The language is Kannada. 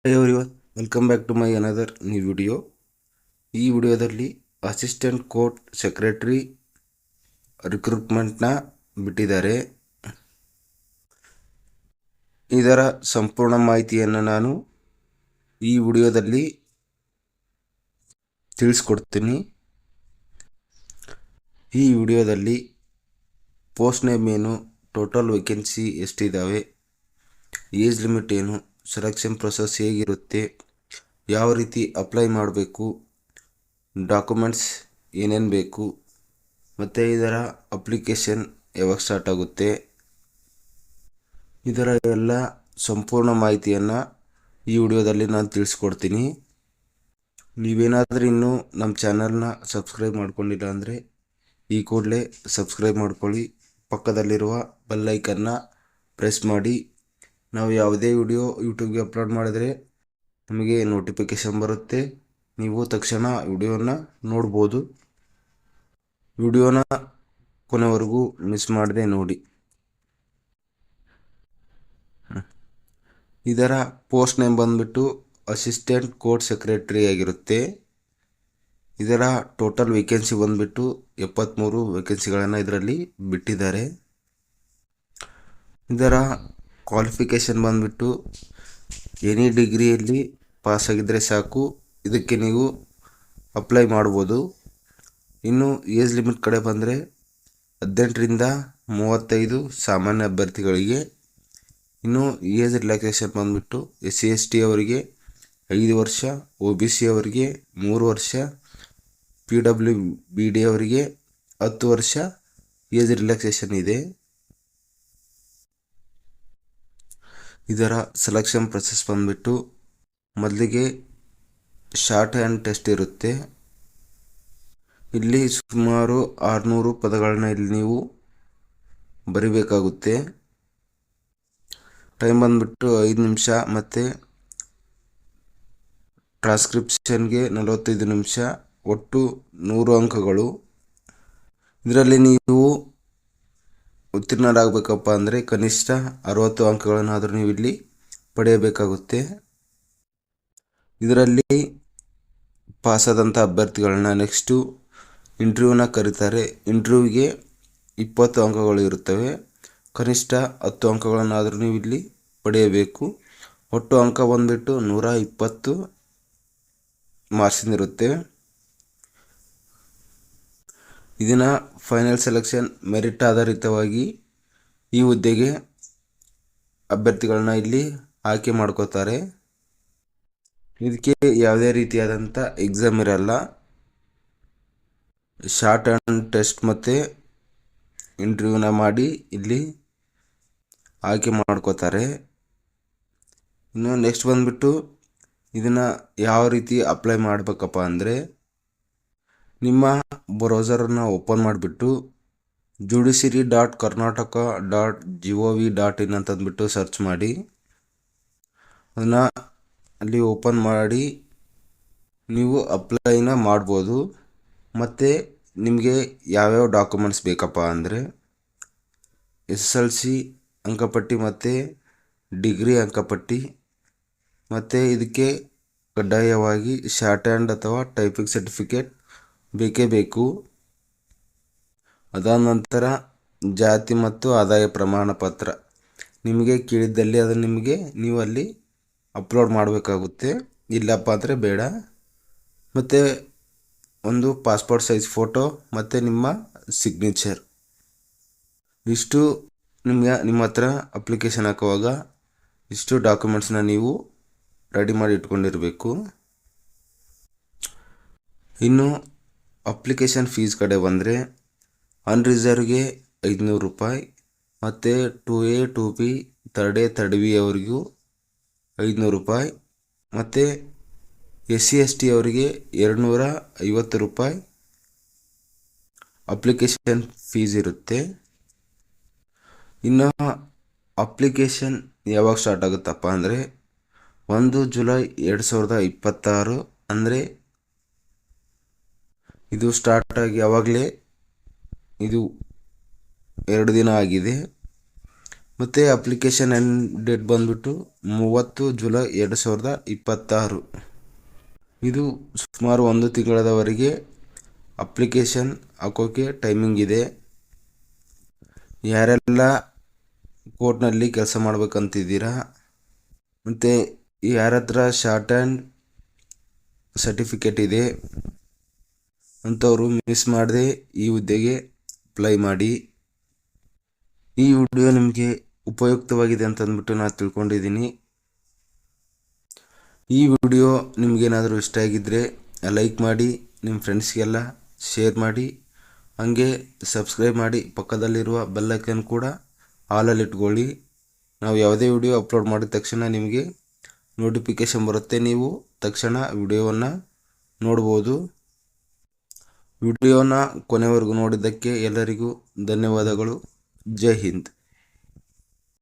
Hey everyone, welcome back to my another new video. ಈ ವಿಡಿಯೋದಲ್ಲಿ ಅಸಿಸ್ಟೆಂಟ್ ಕೋರ್ಟ್ ಸೆಕ್ರೆಟರಿ ರಿಕ್ರೂಟ್ಮೆಂಟ್ನ ಬಿಟ್ಟಿದ್ದಾರೆ. ಇದರ ಸಂಪೂರ್ಣ ಮಾಹಿತಿಯನ್ನು ನಾನು ಈ ವಿಡಿಯೋದಲ್ಲಿ ತಿಳಿಸ್ಕೊಡ್ತೀನಿ. ಈ ವಿಡಿಯೋದಲ್ಲಿ ಪೋಸ್ಟ್ ನೇಮ್ ಏನು, ಟೋಟಲ್ ವೇಕೆನ್ಸಿ ಎಷ್ಟಿದ್ದಾವೆ, ಏಜ್ ಲಿಮಿಟ್ ಏನು, ಸೆಲೆಕ್ಷನ್ ಪ್ರೊಸೆಸ್ ಹೇಗಿರುತ್ತೆ, ಯಾವ ರೀತಿ ಅಪ್ಲೈ ಮಾಡಬೇಕು, ಡಾಕ್ಯುಮೆಂಟ್ಸ್ ಏನೇನು ಬೇಕು, ಮತ್ತು ಇದರ ಅಪ್ಲಿಕೇಶನ್ ಯಾವಾಗ ಸ್ಟಾರ್ಟ್ ಆಗುತ್ತೆ, ಇದರ ಎಲ್ಲ ಸಂಪೂರ್ಣ ಮಾಹಿತಿಯನ್ನು ಈ ವಿಡಿಯೋದಲ್ಲಿ ನಾನು ತಿಳಿಸ್ಕೊಡ್ತೀನಿ. ನೀವೇನಾದರೂ ಇನ್ನೂ ನಮ್ಮ ಚಾನಲ್ನ ಸಬ್ಸ್ಕ್ರೈಬ್ ಮಾಡ್ಕೊಂಡಿಲ್ಲ ಅಂದರೆ ಈ ಕೂಡಲೇ ಸಬ್ಸ್ಕ್ರೈಬ್ ಮಾಡ್ಕೊಳ್ಳಿ, ಪಕ್ಕದಲ್ಲಿರುವ ಬೆಲ್ ಐಕನ್ನ ಪ್ರೆಸ್ ಮಾಡಿ. ನಾವು ಯಾವುದೇ ವಿಡಿಯೋ ಯೂಟ್ಯೂಬ್ಗೆ ಅಪ್ಲೋಡ್ ಮಾಡಿದರೆ ನಮಗೆ ನೋಟಿಫಿಕೇಷನ್ ಬರುತ್ತೆ, ನೀವು ತಕ್ಷಣ ವಿಡಿಯೋನ ನೋಡ್ಬೋದು. ವಿಡಿಯೋನ ಕೊನೆವರೆಗೂ ಮಿಸ್ ಮಾಡದೆ ನೋಡಿ. ಇದರ ಪೋಸ್ಟ್ ನೇಮ್ ಬಂದುಬಿಟ್ಟು ಅಸಿಸ್ಟೆಂಟ್ ಕೋರ್ಟ್ ಸೆಕ್ರೆಟರಿ ಆಗಿರುತ್ತೆ. ಇದರ ಟೋಟಲ್ ವೇಕೆನ್ಸಿ ಬಂದುಬಿಟ್ಟು 73 ವೇಕೆನ್ಸಿಗಳನ್ನು ಇದರಲ್ಲಿ ಬಿಟ್ಟಿದ್ದಾರೆ. ಇದರ ಕ್ವಾಲಿಫಿಕೇಷನ್ ಬಂದುಬಿಟ್ಟು ಎನಿ ಡಿಗ್ರಿಯಲ್ಲಿ ಪಾಸಾಗಿದ್ದರೆ ಸಾಕು, ಇದಕ್ಕೆ ನೀವು ಅಪ್ಲೈ ಮಾಡ್ಬೋದು. ಇನ್ನು ಏಜ್ ಲಿಮಿಟ್ ಕಡೆ ಬಂದರೆ 18ರಿಂದ 35 ಸಾಮಾನ್ಯ ಅಭ್ಯರ್ಥಿಗಳಿಗೆ. ಇನ್ನು ಏಜ್ ರಿಲ್ಯಾಕ್ಸೇಷನ್ ಬಂದುಬಿಟ್ಟು SC/ST ಅವರಿಗೆ 5 ವರ್ಷ, OBC ಅವರಿಗೆ 3 ವರ್ಷ, PWBD ಅವರಿಗೆ 10 ವರ್ಷ ಏಜ್ ರಿಲ್ಯಾಕ್ಸೇಷನ್ ಇದೆ. ಇದರ ಸೆಲೆಕ್ಷನ್ ಪ್ರೊಸೆಸ್ ಬಂದುಬಿಟ್ಟು ಮೊದಲಿಗೆ ಶಾರ್ಟ್ ಹ್ಯಾಂಡ್ ಟೆಸ್ಟ್ ಇರುತ್ತೆ. ಇಲ್ಲಿ ಸುಮಾರು 600 ಪದಗಳನ್ನ ಇಲ್ಲಿ ನೀವು ಬರಿಬೇಕಾಗುತ್ತೆ. ಟೈಮ್ ಬಂದುಬಿಟ್ಟು 5 ನಿಮಿಷ ಮತ್ತು ಟ್ರಾನ್ಸ್ಕ್ರಿಪ್ಷನ್ಗೆ 45 ನಿಮಿಷ, ಒಟ್ಟು 100 ಅಂಕಗಳು. ಇದರಲ್ಲಿ ನೀವು ಉತ್ತೀರ್ಣರಾಗಬೇಕಪ್ಪ ಅಂದರೆ ಕನಿಷ್ಠ 60 ಅಂಕಗಳನ್ನಾದರೂ ನೀವು ಇಲ್ಲಿ ಪಡೆಯಬೇಕಾಗುತ್ತೆ. ಇದರಲ್ಲಿ ಪಾಸಾದಂಥ ಅಭ್ಯರ್ಥಿಗಳನ್ನ ನೆಕ್ಸ್ಟು ಇಂಟರ್ವ್ಯೂನ ಕರೀತಾರೆ. ಇಂಟರ್ವ್ಯೂಗೆ 20 ಅಂಕಗಳು ಇರುತ್ತವೆ. ಕನಿಷ್ಠ 10 ಅಂಕಗಳನ್ನಾದರೂ ನೀವು ಇಲ್ಲಿ ಪಡೆಯಬೇಕು. ಒಟ್ಟು ಅಂಕ ಬಂದುಬಿಟ್ಟು 120 ಮಾರ್ಕ್ಸಿಂದಿರುತ್ತೆ. ಇದನ್ನು ಫೈನಲ್ ಸೆಲೆಕ್ಷನ್ ಮೆರಿಟ್ ಆಧಾರಿತವಾಗಿ ಈ ಹುದ್ದೆಗೆ ಅಭ್ಯರ್ಥಿಗಳನ್ನ ಇಲ್ಲಿ ಆಯ್ಕೆ ಮಾಡ್ಕೋತಾರೆ. ಇದಕ್ಕೆ ಯಾವುದೇ ರೀತಿಯಾದಂಥ ಎಕ್ಸಾಮ್ ಇರಲ್ಲ. ಶಾರ್ಟ್ ಹ್ಯಾಂಡ್ ಟೆಸ್ಟ್ ಮತ್ತು ಇಂಟರ್ವ್ಯೂನ ಮಾಡಿ ಇಲ್ಲಿ ಆಯ್ಕೆ ಮಾಡ್ಕೋತಾರೆ. ಇನ್ನು ನೆಕ್ಸ್ಟ್ ಬಂದುಬಿಟ್ಟು ಇದನ್ನು ಯಾವ ರೀತಿ ಅಪ್ಲೈ ಮಾಡಬೇಕಪ್ಪ ಅಂದರೆ, ನಿಮ್ಮ ಬ್ರೌಸರನ್ನು ಓಪನ್ ಮಾಡಿಬಿಟ್ಟು judiciary.karnataka.gov.in ಅಂತಂದ್ಬಿಟ್ಟು ಸರ್ಚ್ ಮಾಡಿ, ಅದನ್ನು ಅಲ್ಲಿ ಓಪನ್ ಮಾಡಿ ನೀವು ಅಪ್ಲೈನ ಮಾಡ್ಬೋದು. ಮತ್ತು ನಿಮಗೆ ಯಾವ್ಯಾವ ಡಾಕ್ಯುಮೆಂಟ್ಸ್ ಬೇಕಪ್ಪ ಅಂದರೆ SSLC ಅಂಕಪಟ್ಟಿ ಮತ್ತು ಡಿಗ್ರಿ ಅಂಕಪಟ್ಟಿ, ಮತ್ತು ಇದಕ್ಕೆ ಕಡ್ಡಾಯವಾಗಿ ಶಾರ್ಟ್ ಹ್ಯಾಂಡ್ ಅಥವಾ ಟೈಪಿಂಗ್ ಸರ್ಟಿಫಿಕೇಟ್ ಬೇಕೇ ಬೇಕು. ಅದಾದ ನಂತರ ಜಾತಿ ಮತ್ತು ಆದಾಯ ಪ್ರಮಾಣ ಪತ್ರ ನಿಮಗೆ ಕೇಳಿದ್ದಲ್ಲಿ ಅದನ್ನು ನೀವು ಅಲ್ಲಿ ಅಪ್ಲೋಡ್ ಮಾಡಬೇಕಾಗುತ್ತೆ, ಇಲ್ಲಪ್ಪ ಅಂದರೆ ಬೇಡ. ಮತ್ತು ಒಂದು ಪಾಸ್ಪೋರ್ಟ್ ಸೈಜ್ ಫೋಟೋ ಮತ್ತು ನಿಮ್ಮ ಸಿಗ್ನೇಚರ್, ಇಷ್ಟು ನಿಮ್ಮ ಹತ್ರ ಅಪ್ಲಿಕೇಶನ್ ಹಾಕುವಾಗ ಇಷ್ಟು ಡಾಕ್ಯುಮೆಂಟ್ಸ್ನ ನೀವು ರೆಡಿ ಮಾಡಿ ಇಟ್ಕೊಂಡಿರಬೇಕು. ಇನ್ನು ಅಪ್ಲಿಕೇಶನ್ ಫೀಸ್ ಕಡೆ ಬಂದರೆ ಅನ್ರಿಸರ್ವ್ಗೆ 500 ರೂಪಾಯಿ, ಮತ್ತು 2A 2B third A third B ಅವರಿಗೂ 500 ರೂಪಾಯಿ, ಮತ್ತು SC/ST ಅವರಿಗೆ 250 ರೂಪಾಯಿ ಅಪ್ಲಿಕೇಶನ್ ಫೀಸ್ ಇರುತ್ತೆ. ಇನ್ನು ಅಪ್ಲಿಕೇಶನ್ ಯಾವಾಗ ಸ್ಟಾರ್ಟ್ ಆಗುತ್ತಪ್ಪ ಅಂದರೆ 1 ಜುಲೈ 2026, ಅಂದರೆ ಇದು ಸ್ಟಾರ್ಟ್ ಆಗಿ ಯಾವಾಗಲೇ ಇದು 2 ದಿನ ಆಗಿದೆ. ಮತ್ತು ಅಪ್ಲಿಕೇಶನ್ ಎಂಡ್ ಡೇಟ್ ಬಂದ್ಬಿಟ್ಟು 30 ಜುಲೈ 2026. ಇದು ಸುಮಾರು 1 ತಿಂಗಳವರೆಗೆ ಅಪ್ಲಿಕೇಶನ್ ಹಾಕೋಕ್ಕೆ ಟೈಮಿಂಗ್ ಇದೆ. ಯಾರೆಲ್ಲ ಕೋರ್ಟ್ನಲ್ಲಿ ಕೆಲಸ ಮಾಡ್ಬೇಕಂತಿದ್ದೀರಾ ಮತ್ತು ಯಾರ ಹತ್ರ ಶಾರ್ಟ್ ಹ್ಯಾಂಡ್ ಸರ್ಟಿಫಿಕೇಟ್ ಇದೆ ಅಂಥವರು ಮಿಸ್ ಮಾಡದೆ ಈ ಹುದ್ದೆಗೆ ಅಪ್ಲೈ ಮಾಡಿ. ಈ ವಿಡಿಯೋ ನಿಮಗೆ ಉಪಯುಕ್ತವಾಗಿದೆ ಅಂತ ಅಂದ್ಬಿಟ್ಟು ನಾನು ತಿಳ್ಕೊಂಡಿದ್ದೀನಿ. ಈ ವಿಡಿಯೋ ನಿಮಗೇನಾದರೂ ಇಷ್ಟ ಆಗಿದ್ದರೆ ಲೈಕ್ ಮಾಡಿ, ನಿಮ್ಮ ಫ್ರೆಂಡ್ಸ್ಗೆಲ್ಲ ಶೇರ್ ಮಾಡಿ, ಹಾಗೆ ಸಬ್ಸ್ಕ್ರೈಬ್ ಮಾಡಿ. ಪಕ್ಕದಲ್ಲಿರುವ ಬೆಲ್ ಐಕನ್ ಕೂಡ ಆಲಲ್ಲಿ ಇಟ್ಕೊಳ್ಳಿ. ನಾವು ಯಾವುದೇ ವಿಡಿಯೋ ಅಪ್ಲೋಡ್ ಮಾಡಿದ ತಕ್ಷಣ ನಿಮಗೆ ನೋಟಿಫಿಕೇಷನ್ ಬರುತ್ತೆ. ನೀವು ತಕ್ಷಣ ವಿಡಿಯೋವನ್ನು ನೋಡ್ಬೋದು. ವಿಡಿಯೋನ ಕೊನೆವರೆಗೂ ನೋಡಿದ್ದಕ್ಕೆ ಎಲ್ಲರಿಗೂ ಧನ್ಯವಾದಗಳು. ಜೈ ಹಿಂದ್.